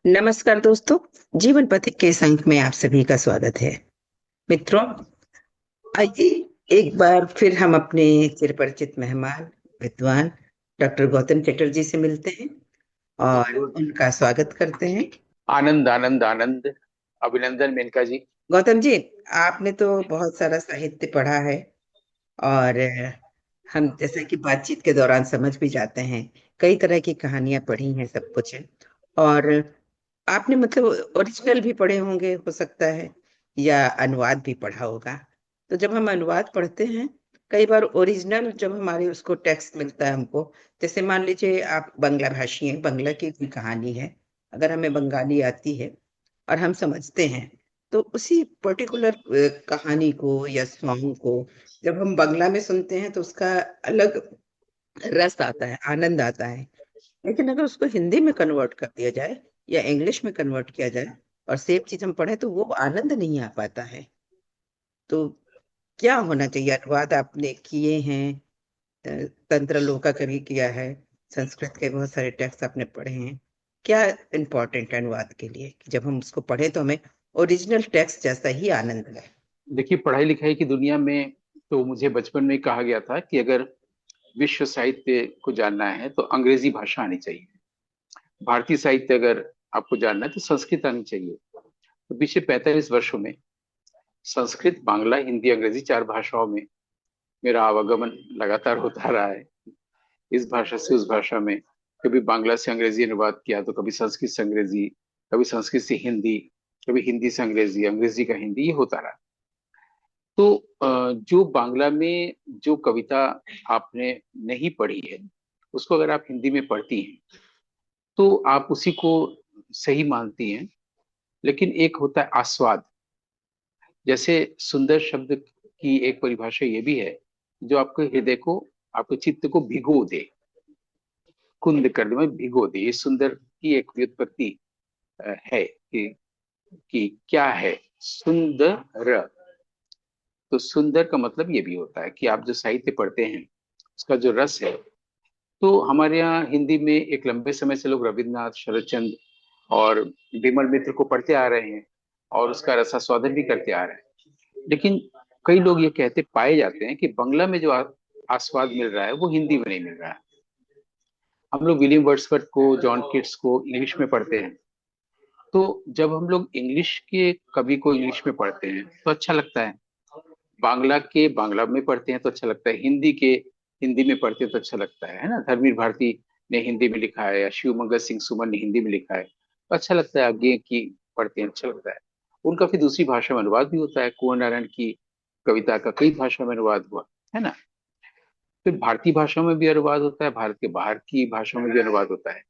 नमस्कार दोस्तों। जीवन पथिक के इस अंक में आप सभी का स्वागत है। मित्रों, आइए एक बार फिर हम अपने चिरपरिचित मेहमान विद्वान डॉक्टर गौतम चटर्जी से मिलते हैं और उनका स्वागत करते हैं। आनंद आनंद आनंद। अभिनंदन मेनका जी। गौतम जी, आपने तो बहुत सारा साहित्य पढ़ा है और हम जैसे कि बातचीत के दौरान समझ भी जाते हैं, कई तरह की कहानियां पढ़ी हैं, सब कुछ है। और आपने मतलब ओरिजिनल भी पढ़े होंगे हो सकता है, या अनुवाद भी पढ़ा होगा। तो जब हम अनुवाद पढ़ते हैं, कई बार ओरिजिनल जब हमारे उसको टेक्स्ट मिलता है हमको, जैसे मान लीजिए आप बांग्ला भाषी हैं, बांग्ला की कोई कहानी है, अगर हमें बंगाली आती है और हम समझते हैं, तो उसी पर्टिकुलर कहानी को या सॉन्ग को जब हम बांग्ला में सुनते हैं तो उसका अलग रस आता है, आनंद आता है। लेकिन अगर उसको हिंदी में कन्वर्ट कर दिया जाए या इंग्लिश में कन्वर्ट किया जाए और सेम चीज हम पढ़े, तो वो आनंद नहीं आ पाता है। तो क्या होना चाहिए? अनुवाद आपने किए हैं, तंत्र लोका का भी किया है, संस्कृत के बहुत सारे टेक्स्ट आपने पढ़े हैं। क्या इम्पोर्टेंट है अनुवाद के लिए कि जब हम उसको पढ़े तो हमें ओरिजिनल टेक्स्ट जैसा ही आनंद है? देखिए, पढ़ाई लिखाई की दुनिया में तो मुझे बचपन में कहा गया था कि अगर विश्व साहित्य को जानना है तो अंग्रेजी भाषा आनी चाहिए। भारतीय साहित्य अगर आपको जानना है तो संस्कृत आनी चाहिए। तो पिछले 45 वर्षों में संस्कृत, बांग्ला, हिंदी, अंग्रेजी 4 भाषाओं में मेरा आवागमन लगातार होता रहा है। इस भाषा से उस भाषा में, कभी बांग्ला से अंग्रेजी अनुवाद किया तो कभी संस्कृत से अंग्रेजी, कभी संस्कृत से हिंदी, कभी हिंदी से अंग्रेजी, अंग्रेजी का हिंदी, ये होता रहा। तो जो बांग्ला में जो कविता आपने नहीं पढ़ी है, उसको अगर आप हिंदी में पढ़ती हैं तो आप उसी को सही मानती हैं। लेकिन एक होता है आस्वाद। जैसे सुंदर शब्द की एक परिभाषा ये भी है, जो आपके हृदय को, आपके चित्त को भिगो दे, कुंद कर दे, मतलब भिगो दे। ये सुंदर की एक व्युत्पत्ति है कि क्या है सुंदर। तो सुंदर का मतलब ये भी होता है कि आप जो साहित्य पढ़ते हैं उसका जो रस है। तो हमारे यहाँ हिंदी में एक लंबे समय से लोग रविन्द्रनाथ, शरदचंद्र और विमल मित्र को पढ़ते आ रहे हैं और उसका रसास्वादन भी करते आ रहे हैं। लेकिन कई लोग ये कहते पाए जाते हैं कि बंगला में जो आस्वाद मिल रहा है वो हिंदी में नहीं मिल रहा है। हम लोग विलियम वर्ड्सवर्थ को, जॉन किट्स को इंग्लिश में पढ़ते हैं। तो जब हम लोग इंग्लिश के कवि को इंग्लिश में पढ़ते हैं तो अच्छा लगता है, बांग्ला के बांग्ला में पढ़ते हैं तो अच्छा लगता है, हिंदी के हिंदी में पढ़ते हैं तो अच्छा लगता है ना। धर्मवीर भारती ने हिंदी में लिखा है, या शिव मंगल सिंह सुमन ने हिंदी में लिखा है तो अच्छा लगता है, आगे की पढ़ते हैं अच्छा लगता है। उनका फिर दूसरी भाषा में अनुवाद भी होता है, कुंवर नारायण की कविता का कई भाषा में अनुवाद हुआ है ना। फिर भारतीय भाषा में भी अनुवाद होता है, भारत के बाहर की भाषाओं में भी अनुवाद होता है।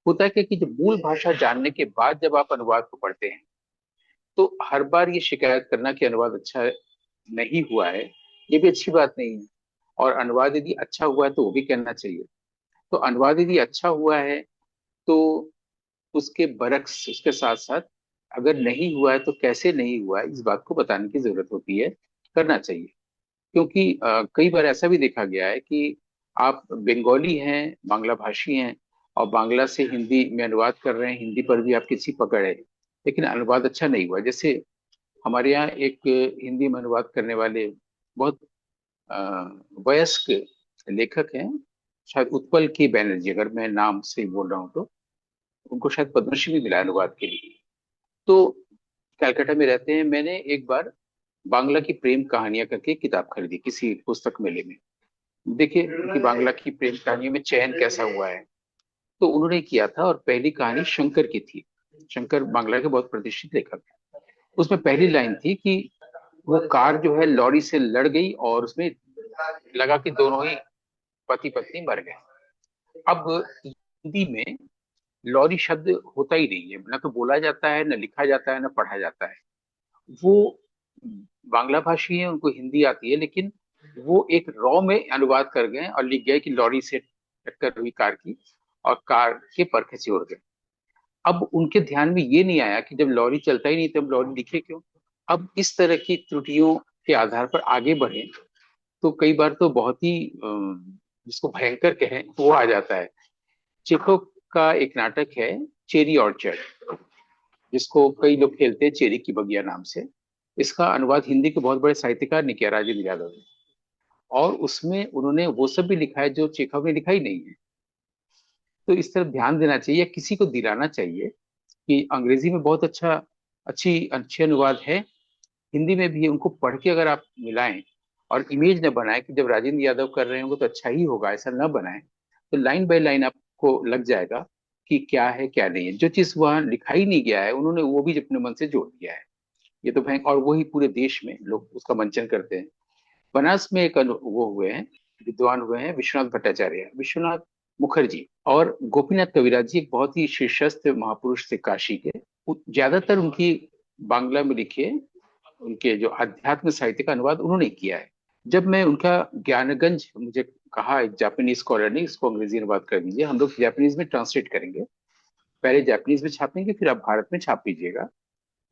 होता है क्या कि जब मूल भाषा जानने के बाद जब आप अनुवाद को पढ़ते हैं तो हर बार ये शिकायत करना कि अनुवाद अच्छा नहीं हुआ है, ये भी अच्छी बात नहीं है। और अनुवाद यदि अच्छा हुआ है तो वो भी कहना चाहिए। तो अनुवाद यदि अच्छा हुआ है तो उसके बरक्स, उसके साथ साथ अगर नहीं हुआ है तो कैसे नहीं हुआ है, इस बात को बताने की जरूरत होती है, करना चाहिए। क्योंकि कई बार ऐसा भी देखा गया है कि आप बंगाली हैं, बांग्ला भाषी हैं, और बांग्ला से हिंदी में अनुवाद कर रहे हैं, हिंदी पर भी आपकी अच्छी पकड़ है, लेकिन अनुवाद अच्छा नहीं हुआ। जैसे हमारे यहाँ एक हिंदी में अनुवाद करने वाले बहुत अ, वयस्क लेखक हैं, शायद उत्पल के बैनर्जी, अगर मैं नाम से बोल रहा हूँ तो। उनको शायद पद्मश्री भी मिला है अनुवाद के लिए। तो कलकत्ता में रहते हैं। मैंने एक बार बांग्ला की प्रेम कहानियां करके किताब खरीदी किसी पुस्तक मेले में। देखिए कि बांग्ला की प्रेम कहानियों में चयन कैसा हुआ है। तो उन्होंने किया था, और पहली कहानी शंकर की थी। शंकर बांग्ला के बहुत प्रतिष्ठित लेखक हैं। उसमें पहली लाइन थी कि वो कार जो है लॉरी से लड़ गई और उसमें लगा कि दोनों ही पति पत्नी मर गए। अब हिंदी में लॉरी शब्द होता ही नहीं है, ना तो बोला जाता है, ना लिखा जाता है, ना पढ़ा जाता है। वो बांग्ला भाषी है, उनको हिंदी आती है, लेकिन वो एक रॉ में अनुवाद कर गए और लिख गए कि लॉरी से टक्कर हुई कार की और कार के परखचे उड़ गए। अब उनके ध्यान में ये नहीं आया कि जब लॉरी चलता ही नहीं तब लॉरी लिखे क्यों। अब इस तरह की त्रुटियों के आधार पर आगे बढ़े तो कई बार तो बहुत ही जिसको भयंकर कहें वो आ जाता है। चेखव का एक नाटक है चेरी ऑर्चर्ड, जिसको कई लोग खेलते हैं चेरी की बगिया नाम से। इसका अनुवाद हिंदी के बहुत बड़े साहित्यकार ने किया, राजेंद्र यादव ने। और उसमें उन्होंने वो सब भी लिखा है जो चेखव ने लिखा ही नहीं है। तो इस तरफ ध्यान देना चाहिए, या किसी को दिलाना चाहिए कि अंग्रेजी में बहुत अच्छी अच्छे अनुवाद है, हिंदी में भी है। उनको पढ़ के अगर आप मिलाएं और इमेज न बनाए कि जब राजेंद्र यादव कर रहे होंगे तो अच्छा ही होगा, ऐसा न बनाए, तो लाइन बाय लाइन आपको लग जाएगा कि क्या है क्या नहीं है। जो चीज वहां लिखा ही नहीं गया है उन्होंने वो भी अपने मन से जोड़ दिया है। ये तो भयंकर, और वही पूरे देश में लोग उसका मंचन करते हैं। बनास में एक वो हुए हैं, विद्वान हुए हैं विश्वनाथ भट्टाचार्य, विश्वनाथ मुखर्जी और गोपीनाथ कविराज जी, एक बहुत ही शीर्षस्थ महापुरुष थे काशी के। ज्यादातर उनकी बांग्ला में लिखे उनके जो अध्यात्म साहित्य का अनुवाद उन्होंने किया है। जब मैं उनका ज्ञानगंज, मुझे कहा एक जापानीज स्कॉलर ने इसको अंग्रेजी अनुवाद कर दीजिए, हम लोग जापानीज में ट्रांसलेट करेंगे, पहले जापानीज में छापेंगे फिर आप भारत में छाप दीजिएगा।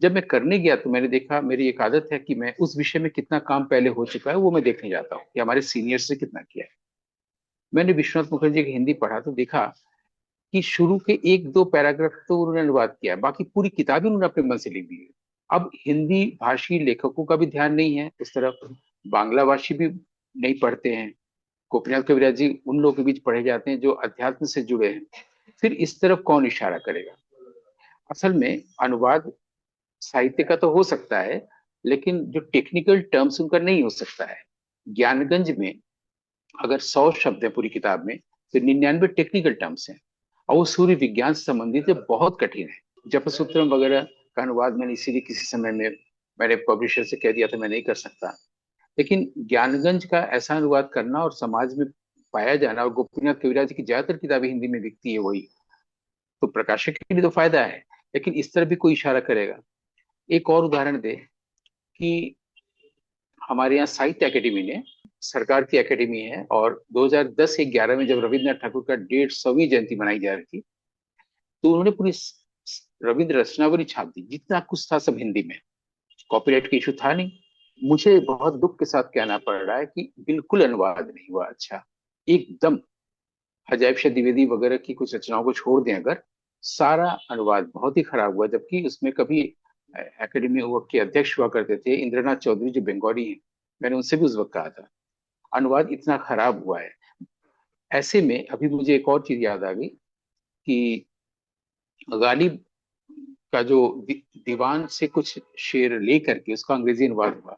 जब मैं करने गया तो मैंने देखा, मेरी एक आदत है कि मैं उस विषय में कितना काम पहले हो चुका है वो मैं देखने जाता हूँ कि हमारे सीनियर्स ने कितना किया है। मैंने विश्वनाथ मुखर्जी की हिंदी पढ़ा तो देखा कि शुरू के एक दो पैराग्राफ तो उन्होंने अनुवाद किया है, बाकी पूरी किताब ही उन्होंने अपने मन से लिख दी है। अब हिंदी भाषी लेखकों का भी ध्यान नहीं है उस तरफ, बांग्ला भाषी भी नहीं पढ़ते हैं, गोपीनाथ कविराज जी उन लोगों के बीच पढ़े जाते हैं जो अध्यात्म से जुड़े हैं, फिर इस तरफ कौन इशारा करेगा। असल में अनुवाद साहित्य का तो हो सकता है, लेकिन जो टेक्निकल टर्म्स उनका नहीं हो सकता है। ज्ञानगंज में अगर 100 शब्द है पूरी किताब में, तो 99 टेक्निकल टर्म्स हैं, और वो सूर्य विज्ञान से संबंधित है, बहुत कठिन है। जपसूत्रम वगैरह का अनुवाद मैंने इसीलिए किसी समय में मैंने पब्लिशर से कह दिया था मैं नहीं कर सकता। लेकिन ज्ञानगंज का ऐसा अनुवाद करना और समाज में पाया जाना, और गोपीनाथ कविराज की ज्यादातर किताबें हिंदी में बिकती है वही, तो प्रकाशक के लिए तो फायदा है। लेकिन इस तरह भी कोई इशारा करेगा। एक और उदाहरण दे कि हमारे यहाँ साहित्य अकेडमी ने, सरकार की अकेडमी है, और 2010-11 में जब रविन्द्रनाथ ठाकुर का 150वीं जयंती मनाई जा रही थी, तो उन्होंने पूरी रविंद्र रचनावली छाप दी, जितना कुछ था सब हिंदी में। कॉपीराइट का इशू था नहीं। मुझे बहुत दुख के साथ कहना पड़ रहा है कि बिल्कुल अनुवाद नहीं हुआ अच्छा, एकदम। अजैब शाह द्विवेदी वगैरह की कुछ रचनाओं को छोड़ दें अगर, सारा अनुवाद बहुत ही खराब हुआ। जबकि उसमें कभी एकेडमी के अध्यक्ष हुआ करते थे इंद्रनाथ चौधरी जो बंगाली हैं, मैंने उनसे भी उस वक्त कहा था अनुवाद इतना खराब हुआ है। ऐसे में अभी मुझे एक और चीज याद आ गई कि गालिब का जो दीवान से कुछ शेर ले करके उसका अंग्रेजी अनुवाद हुआ,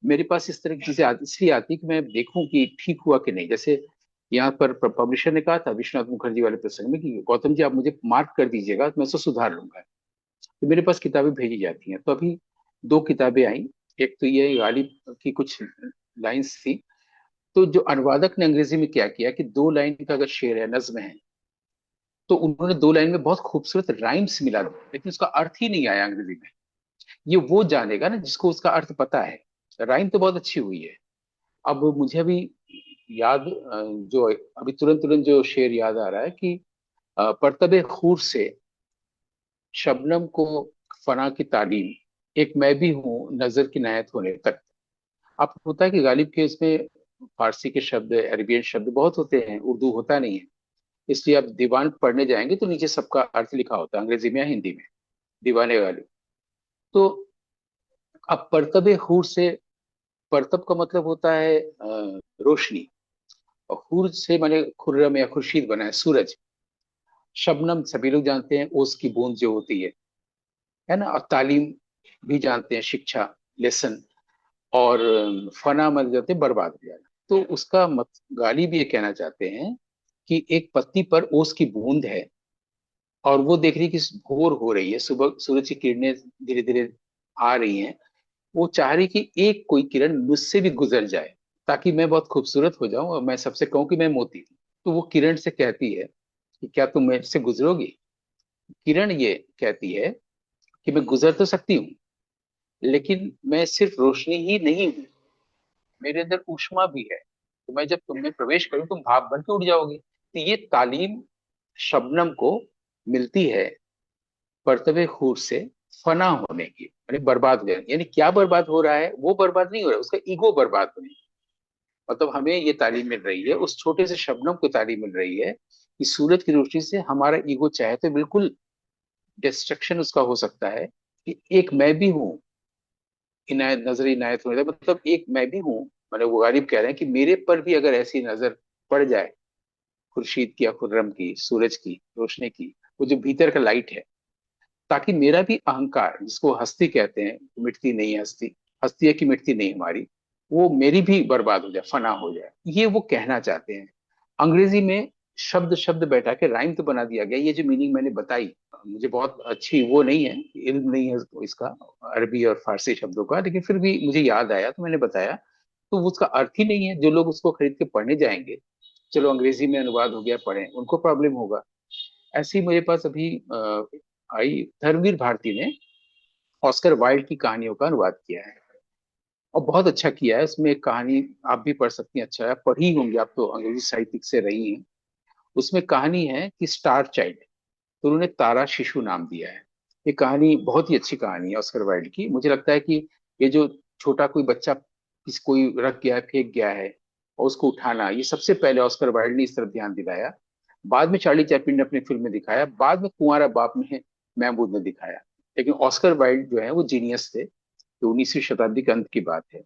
मेरे पास इस तरह की चीजें इसलिए आती कि मैं देखूं कि ठीक हुआ कि नहीं। जैसे यहाँ पर पब्लिशर ने कहा था विश्वनाथ मुखर्जी वाले प्रसंग में कि गौतम जी आप मुझे मार्क कर दीजिएगा, मैं उसको सुधार लूंगा। तो मेरे पास किताबें भेजी जाती हैं, तो अभी दो किताबें आई। एक तो ये गालिब की कुछ लाइंस थी, तो जो अनुवादक ने अंग्रेजी में क्या किया कि 2 लाइन का अगर शेर है, नज्म है, तो उन्होंने 2 लाइन में बहुत खूबसूरत राइम्स मिला दी, लेकिन उसका अर्थ ही नहीं आया अंग्रेजी में। ये वो जानेगा ना जिसको उसका अर्थ पता है। राइम तो बहुत अच्छी हुई है। अब मुझे अभी याद जो अभी तुरंत तुरंत जो शेर याद आ रहा है कि परतबे खूर से शबनम को फना की तालीम, एक मैं भी हूँ नजर की नायत होने तक। अब होता है कि गालिब के इसमें फारसी के शब्द, अरबियन शब्द बहुत होते हैं, उर्दू होता नहीं है, इसलिए आप दीवान पढ़ने जाएंगे तो नीचे सबका अर्थ लिखा होता है अंग्रेजी में या हिंदी में, दीवाने गालिब। तो अब परतबे खूर से, परतब का मतलब होता है रोशनी, और खूर से माने खुर्रम या खुर्शीद बना है, सूरज। शबनम सभी लोग जानते हैं, ओस की बूंद जो होती है ना। और तालीम भी जानते हैं, शिक्षा, लेसन। और फना मतलब जाते हैं बर्बाद हो जाना। तो उसका मत गाली भी ये कहना चाहते हैं कि एक पत्ती पर ओस की बूंद है, और वो देख रही है कि भोर हो रही है, सुबह सूरज की किरणें धीरे धीरे आ रही हैं। वो चाह रही कि एक कोई किरण मुझसे भी गुजर जाए, ताकि मैं बहुत खूबसूरत हो जाऊं और मैं सबसे कहूं कि मैं मोती हूं। तो वो किरण से कहती है कि क्या तुम मेरे से गुजरोगी। किरण ये कहती है कि मैं गुजर तो सकती हूँ, लेकिन मैं सिर्फ रोशनी ही नहीं हूँ, मेरे अंदर ऊष्मा भी है। तो मैं जब तुम में प्रवेश करूं तुम भाप बन के उड़ जाओगे। तो ये तालीम शबनम को मिलती है परतवे खूर से फना होने की, यानी बर्बाद हो जाए। यानी क्या बर्बाद हो रहा है, वो बर्बाद नहीं हो रहा है, उसका ईगो बर्बाद होने की। मतलब हमें ये तालीम मिल रही है, उस छोटे से शबनम को तालीम मिल रही है कि सूरज की रोशनी से हमारा ईगो चाहे तो बिल्कुल डिस्ट्रक्शन उसका हो सकता है कि एक मैं भी हूँ, इनायत नजर इनायत हो जाए, मतलब एक मैं भी हूँ। मतलब वो गालिब कह रहे हैं कि मेरे पर भी अगर ऐसी नजर पड़ जाए, खुर्शीद की या खुर्रम की, सूरज की रोशनी की, वो जो भीतर का लाइट है, ताकि मेरा भी अहंकार, जिसको हस्ती कहते हैं, मिटती नहीं है हस्ती, हस्ती है कि मिटती नहीं हमारी, वो मेरी भी बर्बाद हो जाए, फना हो जाए, ये वो कहना चाहते हैं। अंग्रेजी में शब्द शब्द बैठा के राइम तो बना दिया गया। ये जो मीनिंग मैंने बताई, मुझे बहुत अच्छी वो नहीं है, इल्म नहीं है इसका, अरबी और फारसी शब्दों का, लेकिन फिर भी मुझे याद आया तो मैंने बताया। तो वो उसका अर्थ ही नहीं है। जो लोग उसको खरीद के पढ़ने जाएंगे, चलो अंग्रेजी में अनुवाद हो गया, पढ़ें, उनको प्रॉब्लम होगा। ऐसे ही मेरे पास अभी आई, धर्मवीर भारती ने ऑस्कर वाइल्ड की कहानियों का अनुवाद किया है, और बहुत अच्छा किया है। उसमें एक कहानी आप भी पढ़ सकती हैं, अच्छा है, पढ़ी होंगी आप तो, अंग्रेजी साहित्यिक से रही हैं। उसमें कहानी है कि स्टार चाइल्ड, तो उन्होंने तारा शिशु नाम दिया है। ये कहानी बहुत ही अच्छी कहानी है ऑस्कर वाइल्ड की। मुझे लगता है कि ये जो छोटा कोई बच्चा किसी कोई रख गया है, फेंक गया है, और उसको उठाना, ये सबसे पहले ऑस्कर वाइल्ड ने इस तरफ ध्यान दिलाया। बाद में चार्ली चैपलिन ने अपनी फिल्म में दिखाया, बाद में कुंवारा बाप में महमूद ने दिखाया। लेकिन ऑस्कर वाइल्ड जो है वो जीनियस थे। तो 19वीं शताब्दी के अंत की बात है।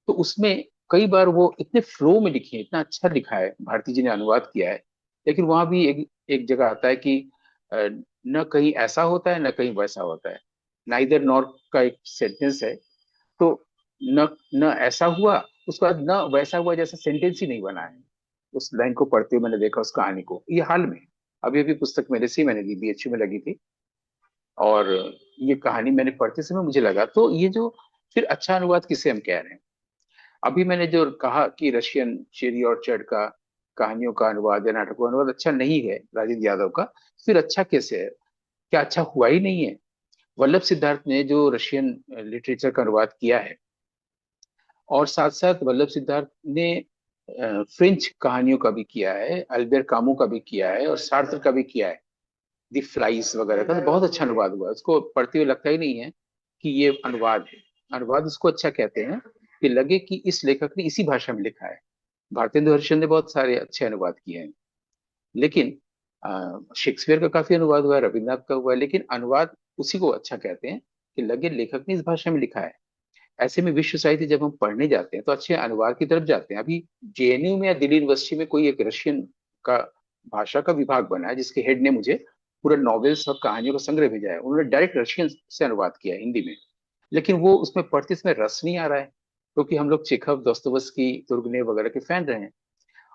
तो उसमें कई बार वो इतने फ्लो में लिखे हैं, इतना अच्छा लिखा है, भारती जी ने अनुवाद किया है। लेकिन वहां भी एक एक जगह आता है कि न कहीं ऐसा होता है न कहीं वैसा होता है, नाइदर नॉर का एक सेंटेंस है। तो न न ऐसा हुआ, उसके बाद न वैसा हुआ, जैसा सेंटेंस ही नहीं बना है। उस लाइन को पढ़ते हुए मैंने देखा, उस कहानी को, ये हाल में अभी अभी पुस्तक मेरे से ही मैंने ली, बीएचयू में लगी थी। और ये कहानी मैंने पढ़ते समय मुझे लगा, तो ये जो फिर अच्छा अनुवाद किसे हम कह रहे हैं। अभी मैंने जो कहा कि रशियन चेरी और चढ़ का कहानियों का अनुवाद या नाटकों का अनुवाद अच्छा नहीं है राजेंद्र यादव का, फिर अच्छा कैसे है? क्या अच्छा हुआ ही नहीं है? वल्लभ सिद्धार्थ ने जो रशियन लिटरेचर का अनुवाद किया है, और साथ साथ वल्लभ सिद्धार्थ ने फ्रेंच कहानियों का भी किया है, अल्बेर कामू का भी किया है, और सार्त्र का भी किया है, दी फ्लाइज वगैरह का, तो बहुत अच्छा अनुवाद हुआ है। उसको पढ़ते हुए लगता ही नहीं है कि ये अनुवाद है। अनुवाद उसको अच्छा कहते हैं कि लगे कि इस लेखक ने इसी भाषा में लिखा है। भारतेंदु हरिश्चंद्र ने बहुत सारे अच्छे अनुवाद किए हैं, लेकिन शेक्सपियर का काफी अनुवाद हुआ है, रविन्द्रनाथ का हुआ है, लेकिन अनुवाद उसी को अच्छा कहते हैं कि लगे लेखक ने इस भाषा में लिखा है। ऐसे में विश्व साहित्य जब हम पढ़ने जाते हैं तो अच्छे अनुवाद की तरफ जाते हैं। अभी जेएनयू में या दिल्ली यूनिवर्सिटी में कोई एक रशियन का भाषा का विभाग बना है, जिसके हेड ने मुझे पूरा नॉवेल्स और कहानियों का संग्रह भेजा है। उन्होंने डायरेक्ट रशियन से अनुवाद किया है हिंदी में, लेकिन वो उसमें पढ़ते समय रस नहीं आ रहा है, क्योंकि हम लोग चेखव, दोस्तोयेवस्की, तुर्गनेव वगैरह के फैन रहे हैं,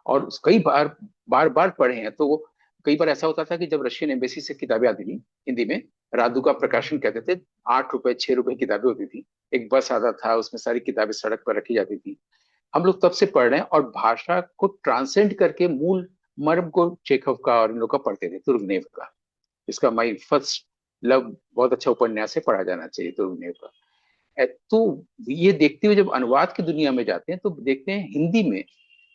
और कई बार बार बार पढ़े हैं। तो वो कई बार ऐसा होता था कि जब रशियन एम्बेसी से किताबें आती थी हिंदी में, रादू का प्रकाशन कहते थे, 8 रुपए 6 रुपए किताबें होती थी। एक बस आता था, उसमें सारी किताबें सड़क पर रखी जाती थी। हम लोग तब से पढ़ रहे हैं, और भाषा को ट्रांसेंड करके मूल मर्म को चेखव का और इन लोग का पढ़ते थे, तुर्गनेव का। इसका माई फर्स्ट लव बहुत अच्छा उपन्यास है, पढ़ा जाना चाहिए तुर्गनेव का। तो ये देखते हुए जब अनुवाद की दुनिया में जाते हैं तो देखते हैं हिंदी में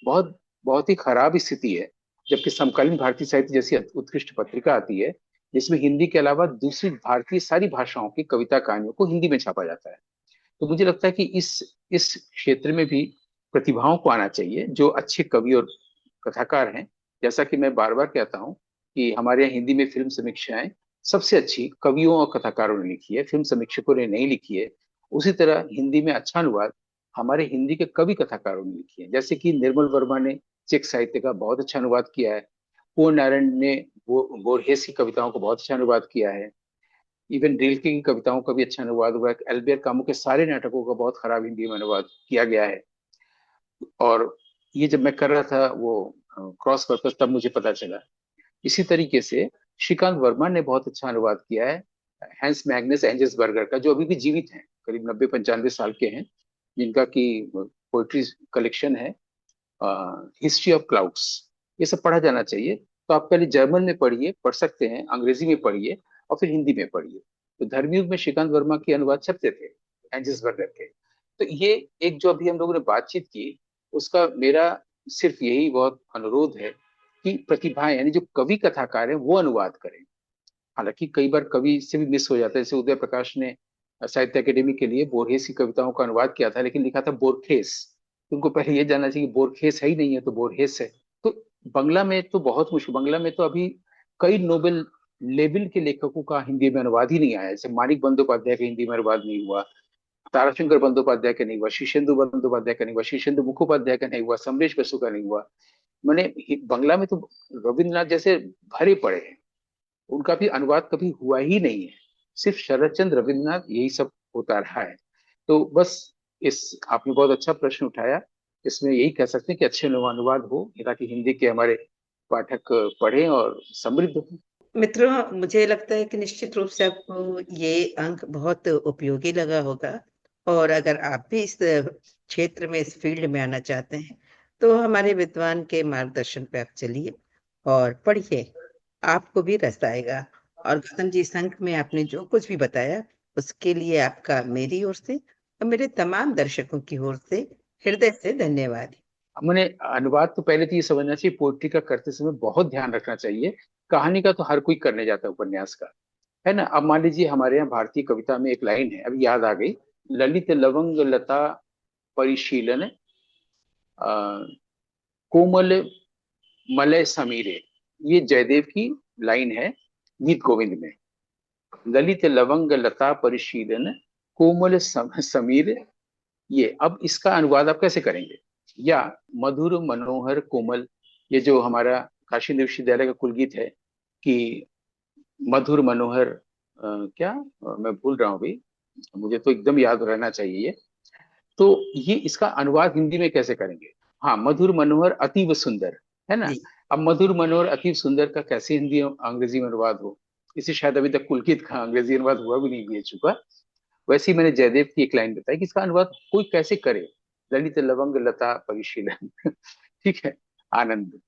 बहुत बहुत ही खराब स्थिति है। जबकि समकालीन भारतीय साहित्य जैसी उत्कृष्ट पत्रिका आती है, जिसमें हिंदी के अलावा दूसरी भारतीय सारी भाषाओं की कविता कहानियों को हिंदी में छापा जाता है। तो मुझे लगता है कि इस क्षेत्र में भी प्रतिभाओं को आना चाहिए, जो अच्छे कवि और कथाकार हैं। जैसा कि मैं बार बार कहता हूँ कि हमारे यहाँ हिंदी में फिल्म समीक्षाएं सबसे अच्छी कवियों और कथाकारों ने लिखी है, फिल्म समीक्षकों ने नहीं लिखी है। उसी तरह हिंदी में अच्छा अनुवाद हमारे हिंदी के कवि कथाकारों ने लिखी है, जैसे कि निर्मल वर्मा ने चेक साहित्य का बहुत अच्छा अनुवाद किया है। पूर्ण नारायण ने बोरहेस की कविताओं को बहुत अच्छा अनुवाद किया है। इवन रिल्के की कविताओं का भी अच्छा अनुवाद हुआ है। एल्बेर कामू के सारे नाटकों का बहुत खराब हिंदी में अनुवाद किया गया है। और ये जब मैं कर रहा था वो क्रॉस पर्पस, तब मुझे पता चला। इसी तरीके से श्रीकांत वर्मा ने बहुत अच्छा अनुवाद किया है हैंस मैग्नस एंजेसबर्गर का, जो अभी भी जीवित हैं, करीब 90-95 साल के हैं, जिनका की पोइट्री कलेक्शन है हिस्ट्री ऑफ क्लाउड्स। ये सब पढ़ा जाना चाहिए। तो आप पहले जर्मन में पढ़िए, पढ़ सकते हैं, अंग्रेजी में पढ़िए, और फिर हिंदी में पढ़िए। तो धर्मयुग में श्रीकांत वर्मा के अनुवाद छपते थे एंजेसबर्गर के। तो ये एक जो अभी हम लोगों ने बातचीत की, उसका मेरा सिर्फ यही बहुत अनुरोध है कि प्रतिभाएं, यानी जो कवि कथाकार हैं, वो अनुवाद करें। हालांकि कई बार कवि से भी मिस हो जाता है, जैसे उदय प्रकाश ने साहित्य अकेडमी के लिए बोरहेस की कविताओं का अनुवाद किया था, लेकिन लिखा था बोरखेस। तुमको पहले ये जानना चाहिए कि बोरखेस है ही नहीं है, तो बोरहेस है। तो बंगला में तो बहुत मुश्किल, बंगला में तो अभी कई नोबेल लेवल के लेखकों का हिंदी में अनुवाद ही नहीं आया। जैसे माणिक बंदोपाध्याय का हिंदी में अनुवाद नहीं हुआ, ताराशंकर बंदोपाध्याय का नहीं हुआ, शीर्षेंदु बंदोपाध्याय का नहीं हुआ, शीर्षेंदु मुखोपाध्याय का नहीं हुआ, समरेश बसु का नहीं हुआ। मैंने बंगला में तो रविन्द्रनाथ जैसे भरे पड़े हैं, उनका भी अनुवाद कभी हुआ ही नहीं है। सिर्फ शरद चंद्र, रविन्द्रनाथ, यही सब होता रहा है। तो बस इस आपने बहुत अच्छा प्रश्न उठाया। इसमें यही कह सकते हैं कि अच्छे अनुवाद हो, ताकि हिंदी के हमारे पाठक पढ़ें और समृद्ध हो। मित्रों, मुझे लगता है कि निश्चित रूप से आपको ये अंक बहुत उपयोगी लगा होगा। और अगर आप भी इस क्षेत्र में, इस फील्ड में आना चाहते हैं, तो हमारे विद्वान के मार्गदर्शन पे आप चलिए और पढ़िए, आपको भी रस आएगा। और गौतम जी, इस अंक में आपने जो कुछ भी बताया, उसके लिए आपका मेरी ओर से और मेरे तमाम दर्शकों की ओर से हृदय से धन्यवाद। मैंने अनुवाद तो पहले तो ये समझना चाहिए, पोइट्री का करते समय बहुत ध्यान रखना चाहिए। कहानी का तो हर कोई करने जाता है, उपन्यास का है ना। अब मान लीजिए हमारे यहाँ भारतीय कविता में एक लाइन है, अभी याद आ गई, ललित लवंग लता परिशीलन कोमल मलय समीरे। ये जयदेव की लाइन है गीत गोविंद में। ललित लवंग लता परिशीलन कोमल समीर। ये अब इसका अनुवाद आप कैसे करेंगे? या मधुर मनोहर कोमल, ये जो हमारा काशी विश्वविद्यालय का कुलगीत है कि मधुर मनोहर क्या, मैं भूल रहा हूँ अभी, मुझे तो एकदम याद रहना चाहिए ये। तो ये इसका अनुवाद हिंदी में कैसे करेंगे? हाँ, मधुर मनोहर अतीव सुंदर, है ना। जी। अब मधुर मनोहर अतीव सुंदर का कैसे हिंदी अंग्रेजी में अनुवाद हो? इसे शायद अभी तक पुलकित का अंग्रेजी अनुवाद हुआ भी नहीं है चुका। वैसे ही मैंने जयदेव की एक लाइन बताई कि इसका अनुवाद कोई कैसे करे, ललित लवंग लता परिशीलन। ठीक है, आनंद।